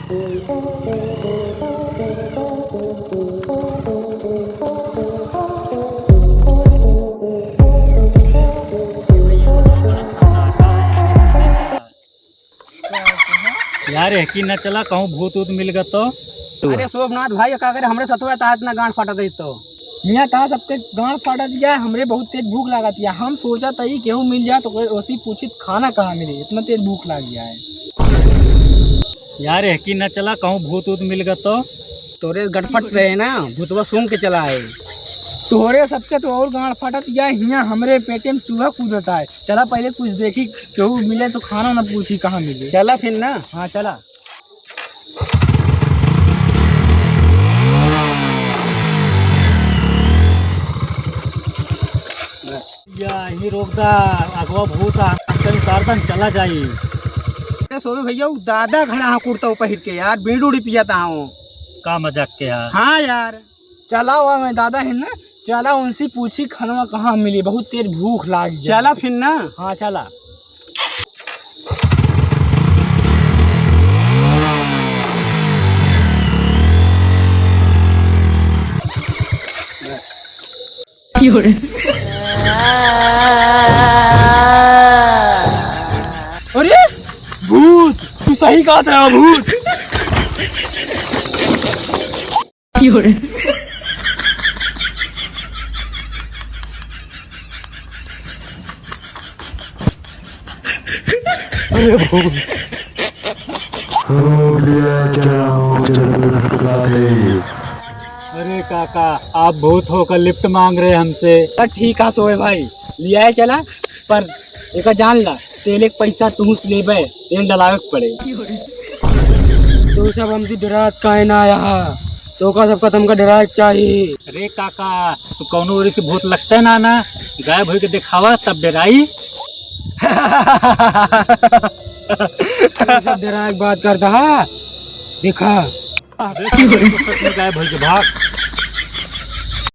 यार है कि न चला कहूँ भूत ऊत मिल गया तो। अरे सोमनाथ भाई का अगर हमरे सतुआ ता इतना गांठ फाटा दे तो यहाँ कहा सबके गांठ फाटा दिया है। हमरे बहुत तेज भूख लगा थी। हम सोचा था केहू मिल जाए तो उसी पूछित खाना कहाँ मिले, इतना तेज भूख लग गया है। यार है कि न चला कहूँ भूत ऊत मिल गया तो। तोरे गटफट रहे ना भूतवा सूंघ के चला है। तोहरे सबके तो और गांठ फाटा दिया है। यहाँ हमरे पेटे में चूहा कूदता है। चला पहले कुछ देखी, केहू मिले तो खाना ना पूछी कहाँ मिले। चला फिर ना। हाँ चला। यही रोक दा अगवा भूत उतारदन चला जाई। अरे सोवे भैया वो दादा खड़ा हाँ कुर्ता पहिर के यार बीड़ी उड़ी पियाता हूँ। का मजाक के यार। हाँ यार चला हुआ मैं दादा है ना, चला उनसे पूछी खाना कहाँ मिली, बहुत तेज भूख लाग। चला फिर ना। हाँ चला। अरे भूत, तू सही कहा था भूत। अरे भूत अरे काका आप भूत होकर लिफ्ट मांग रहे हमसे। ठीक है सोए भाई, लिया है चला। पर एक जान ला, तेल एक पैसा तू लेबे, तेल डलावे के पड़े। तू सब हमसे डरात काहे ना आया तो का सबका तुमका डरा चाहिए। अरे काका तू कौनो ओरी से भूत लगता है ना गायब हो के दिखावा तब डराई। सब डरा बात करता है दिखा। गायब हो के भाग।